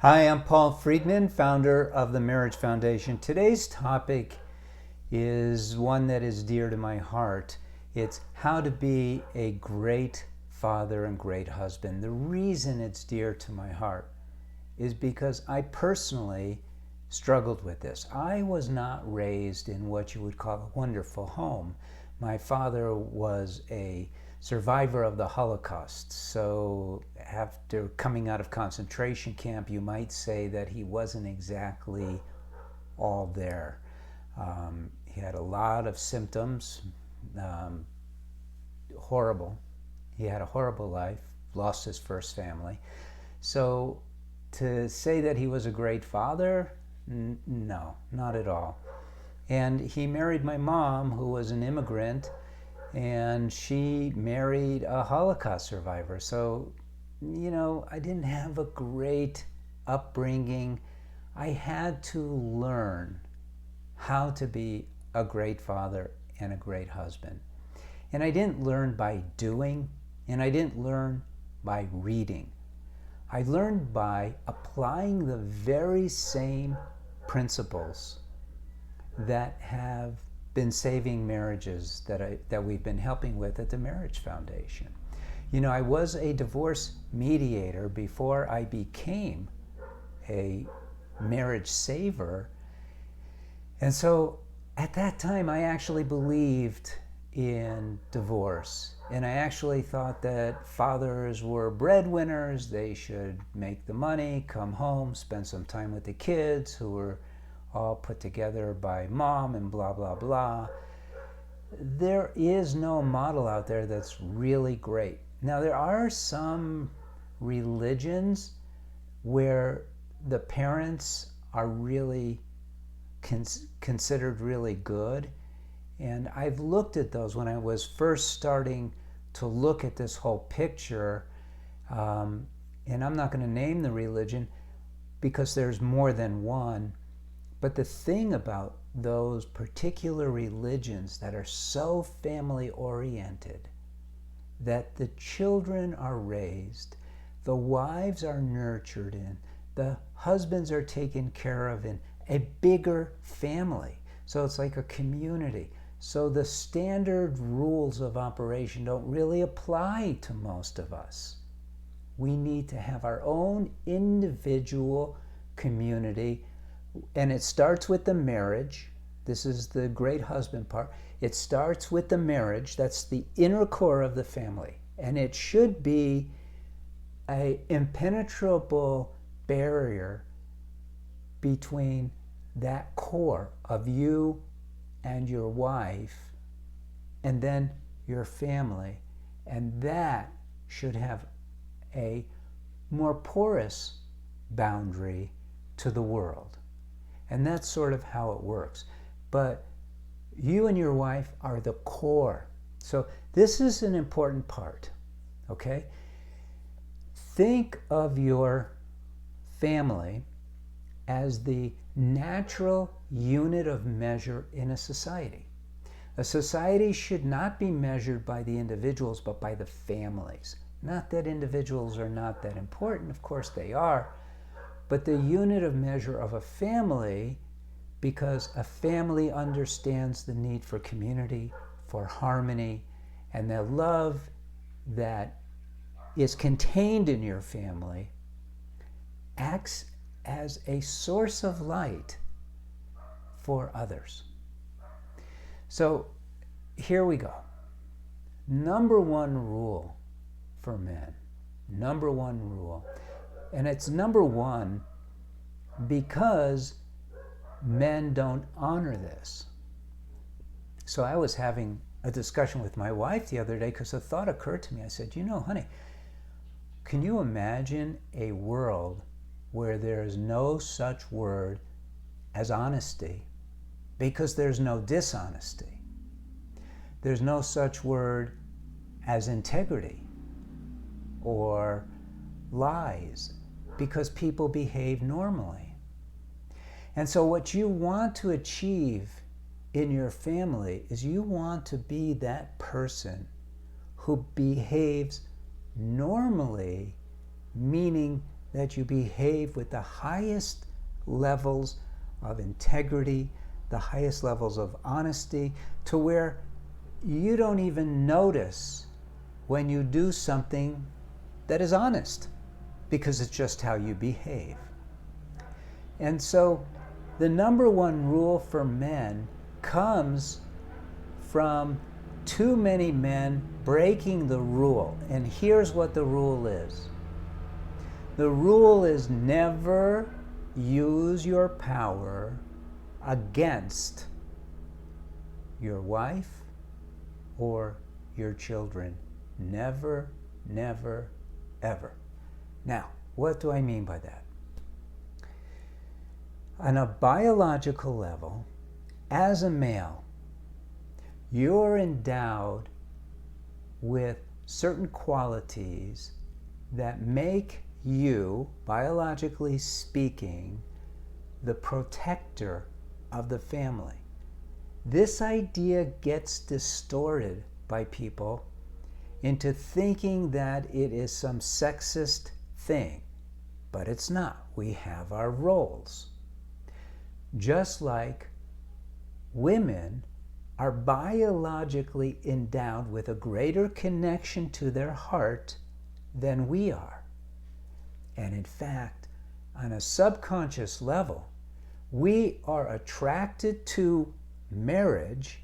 Hi, I'm Paul Friedman, founder of the Marriage Foundation. Today's topic is one that is dear to my heart. It's how to be a great father and great husband. The reason it's dear to my heart is because I personally struggled with this. I was not raised in what you would call a wonderful home. My father was a survivor of the Holocaust, so after coming out of concentration camp, you might say that he wasn't exactly all there. He had a lot of symptoms, um, horrible. He had a horrible life, lost his first family. So to say that he was a great father, no, not at all. And he married my mom, who was an immigrant, and she married a Holocaust survivor. So, I didn't have a great upbringing. I had to learn how to be a great father and a great husband. And I didn't learn by doing, and I didn't learn by reading. I learned by applying the very same principles that have been saving marriages that we've been helping with at the Marriage Foundation. I was a divorce mediator before I became a marriage saver. And so at that time, I actually believed in divorce. And I actually thought that fathers were breadwinners. They should make the money, come home, spend some time with the kids who were all put together by mom and blah, blah, blah. There is no model out there that's really great. Now, there are some religions where the parents are really considered really good. And I've looked at those when I was first starting to look at this whole picture. And I'm not going to name the religion because there's more than one. But the thing about those particular religions that are so family oriented, that the children are raised, the wives are nurtured in, the husbands are taken care of in a bigger family. So it's like a community. So the standard rules of operation don't really apply to most of us. We need to have our own individual community. And it starts with the marriage. This is the great husband part. It starts with the marriage. That's the inner core of the family. And it should be an impenetrable barrier between that core of you and your wife and then your family. And that should have a more porous boundary to the world. And that's sort of how it works. But you and your wife are the core. So this is an important part, okay? Think of your family as the natural unit of measure in a society. A society should not be measured by the individuals, but by the families. Not that individuals are not that important, of course they are, but the unit of measure of a family, because a family understands the need for community, for harmony, and the love that is contained in your family acts as a source of light for others. So here we go. Number one rule for men. Number one rule. And it's number one because men don't honor this. So I was having a discussion with my wife the other day because a thought occurred to me. I said, honey, can you imagine a world where there is no such word as honesty because there's no dishonesty? There's no such word as integrity or lies because people behave normally. And so what you want to achieve in your family is you want to be that person who behaves normally, meaning that you behave with the highest levels of integrity, the highest levels of honesty, to where you don't even notice when you do something that is honest, because it's just how you behave. And so the number one rule for men comes from too many men breaking the rule. And here's what the rule is. The rule is never use your power against your wife or your children. Never, never, ever. Now, what do I mean by that? On a biological level, as a male, you're endowed with certain qualities that make you, biologically speaking, the protector of the family. This idea gets distorted by people into thinking that it is some sexist thing, but it's not. We have our roles. Just like women are biologically endowed with a greater connection to their heart than we are. And in fact, on a subconscious level, we are attracted to marriage,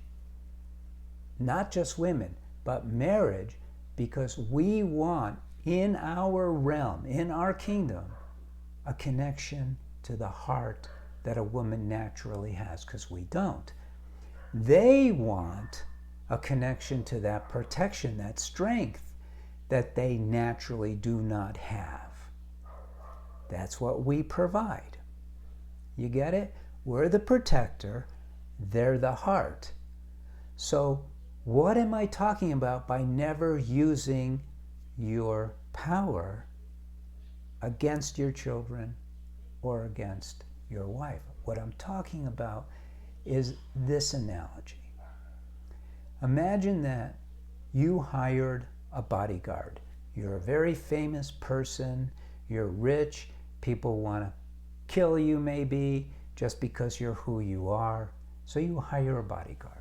not just women, but marriage, because we want in our realm, in our kingdom, a connection to the heart that a woman naturally has, because we don't. They want a connection to that protection, that strength that they naturally do not have. That's what we provide. You get it? We're the protector, they're the heart. So what am I talking about by never using your power against your children or against your wife? What I'm talking about is this analogy. Imagine that you hired a bodyguard. You're a very famous person, you're rich, people want to kill you maybe just because you're who you are, so you hire a bodyguard.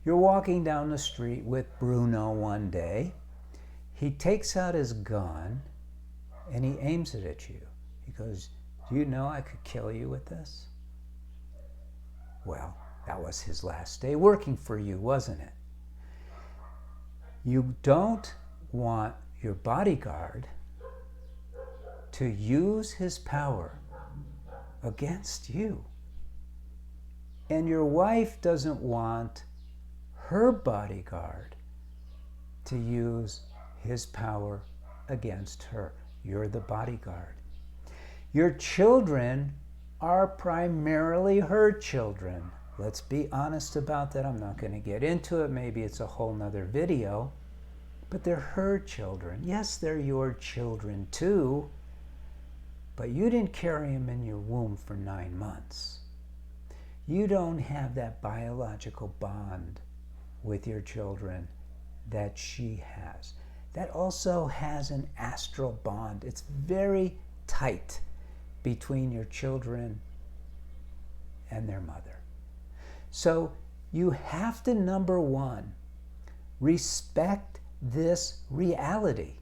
You're walking down the street with Bruno one day. He takes out his gun and he aims it at you. He goes, "Do you know I could kill you with this?" Well, that was his last day working for you, wasn't it? You don't want your bodyguard to use his power against you. And your wife doesn't want her bodyguard to use his power against her. You're the bodyguard. Your children are primarily her children. Let's be honest about that. I'm not going to get into it. Maybe it's a whole nother video. But they're her children. Yes, they're your children too. But you didn't carry them in your womb for 9 months. You don't have that biological bond with your children that she has. That also has an astral bond. It's very tight between your children and their mother. So you have to, number one, respect this reality.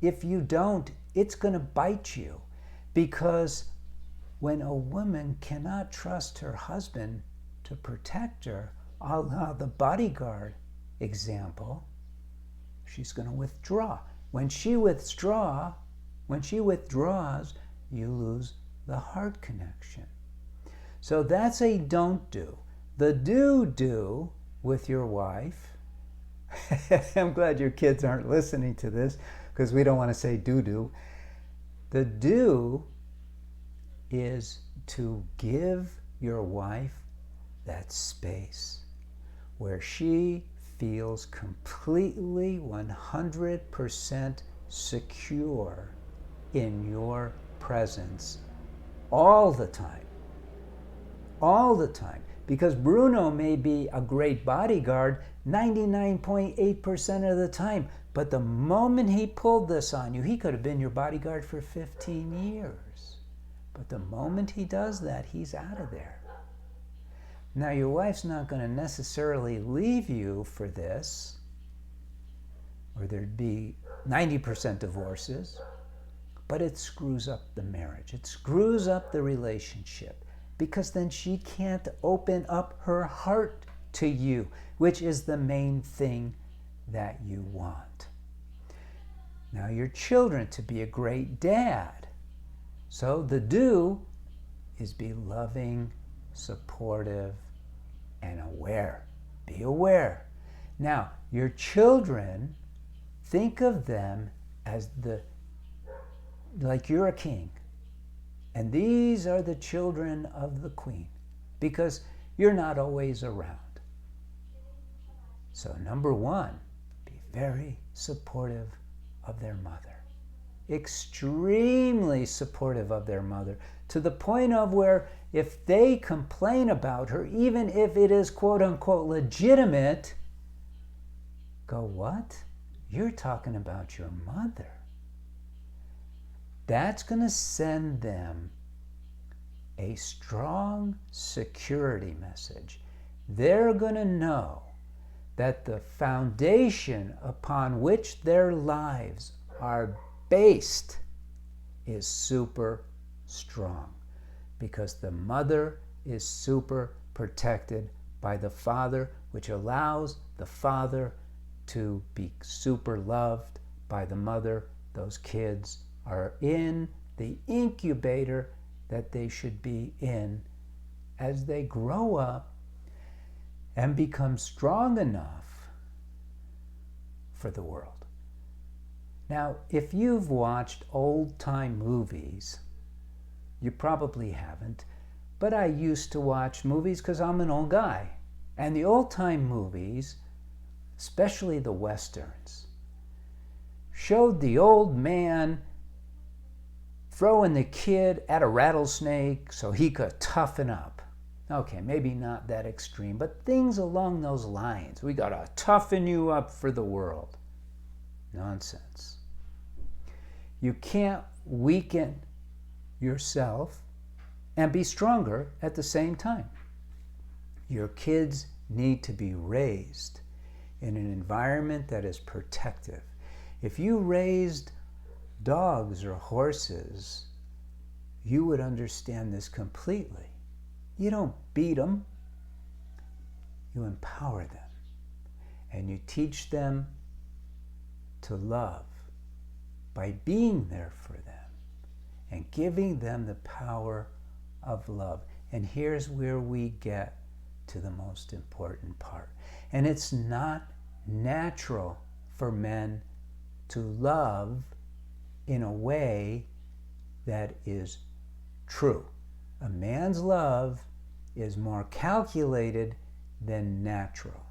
If you don't, it's going to bite you, because when a woman cannot trust her husband to protect her, a la the bodyguard example, she's going to withdraw. When she withdraws, you lose the heart connection. So that's a don't do. The do with your wife, I'm glad your kids aren't listening to this, because we don't want to say do. The do is to give your wife that space where she feels completely 100% secure in your presence all the time. All the time. Because Bruno may be a great bodyguard 99.8% of the time, but the moment he pulled this on you, he could have been your bodyguard for 15 years. But the moment he does that, he's out of there. Now, your wife's not going to necessarily leave you for this, or there'd be 90% divorces, but it screws up the marriage. It screws up the relationship, because then she can't open up her heart to you, which is the main thing that you want. Now, your children to be a great dad. So the do is be loving, supportive, and aware. Be aware. Now, your children, think of them as like you're a king. And these are the children of the queen, because you're not always around. So number one, be very supportive of their mother. Extremely supportive of their mother, to the point of where if they complain about her, even if it is quote unquote legitimate, go, what? You're talking about your mother. That's going to send them a strong security message. They're going to know that the foundation upon which their lives are based is super strong, because the mother is super protected by the father, which allows the father to be super loved by the mother. Those kids are in the incubator that they should be in as they grow up and become strong enough for the world. Now, if you've watched old-time movies, you probably haven't, but I used to watch movies because I'm an old guy. And the old-time movies, especially the Westerns, showed the old man throwing the kid at a rattlesnake so he could toughen up. Okay, maybe not that extreme, but things along those lines. We got to toughen you up for the world. Nonsense. You can't weaken yourself and be stronger at the same time. Your kids need to be raised in an environment that is protective. If you raised dogs or horses, you would understand this completely. You don't beat them. You empower them. And you teach them to love by being there for them and giving them the power of love. And here's where we get to the most important part. And it's not natural for men to love in a way that is true. A man's love is more calculated than natural.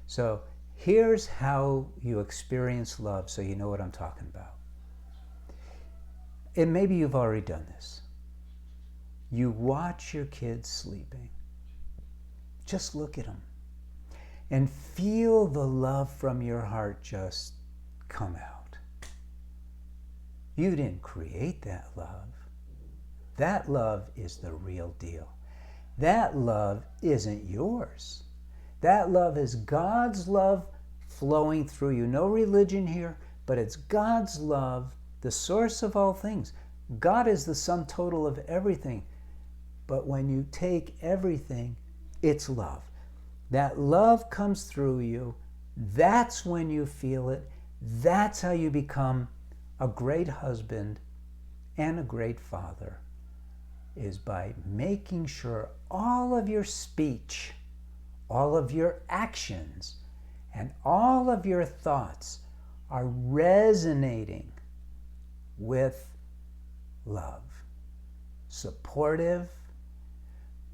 So here's how you experience love, so you know what I'm talking about. And maybe you've already done this. You watch your kids sleeping. Just look at them and feel the love from your heart just come out. You didn't create that love. That love is the real deal. That love isn't yours. That love is God's love flowing through you. No religion here, but it's God's love, the source of all things. God is the sum total of everything. But when you take everything, it's love. That love comes through you. That's when you feel it. That's how you become a great husband and a great father, is by making sure all of your speech, all of your actions, and all of your thoughts are resonating with love. Supportive,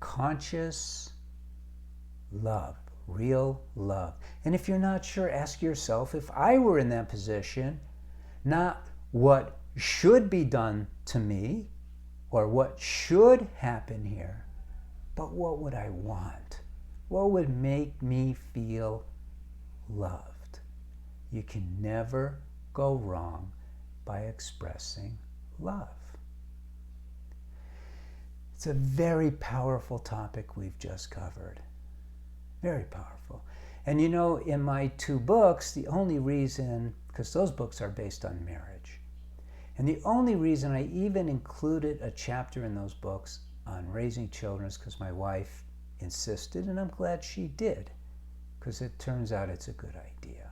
conscious love, real love. And if you're not sure, ask yourself, if I were in that position, not what should be done to me or what should happen here, but what would I want? What would make me feel loved? You can never go wrong by expressing love. It's a very powerful topic we've just covered. Very powerful. And you know, in my 2 books, the only reason, because those books are based on marriage, and the only reason I even included a chapter in those books on raising children is because my wife insisted, and I'm glad she did, because it turns out it's a good idea.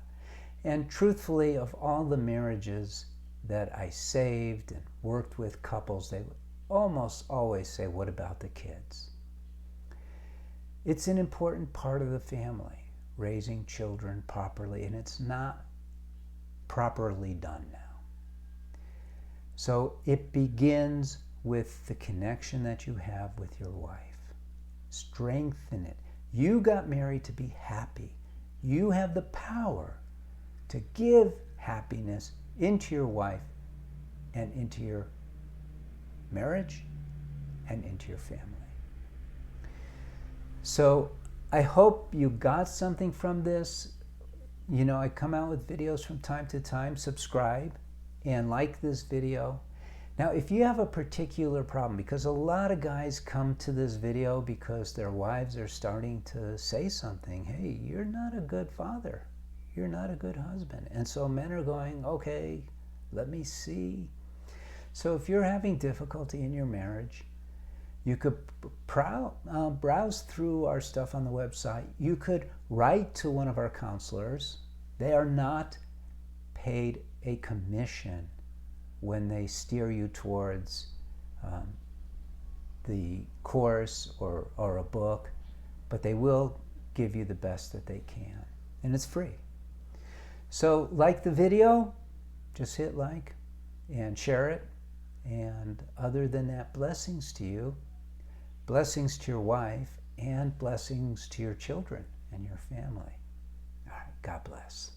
And truthfully, of all the marriages that I saved and worked with couples, they would almost always say, what about the kids? It's an important part of the family, raising children properly, and it's not properly done now. So it begins with the connection that you have with your wife. Strengthen it. You got married to be happy. You have the power to give happiness into your wife and into your marriage and into your family. So I hope you got something from this. You know, I come out with videos from time to time. Subscribe and like this video. Now, if you have a particular problem, because a lot of guys come to this video because their wives are starting to say something, hey, you're not a good father. You're not a good husband. And so men are going, okay, let me see. So if you're having difficulty in your marriage, you could browse through our stuff on the website. You could write to one of our counselors. They are not paid a commission when they steer you towards the course or a book, but they will give you the best that they can. And it's free. So like the video, just hit like and share it. And other than that, blessings to you, blessings to your wife, and blessings to your children and your family. All right, God bless.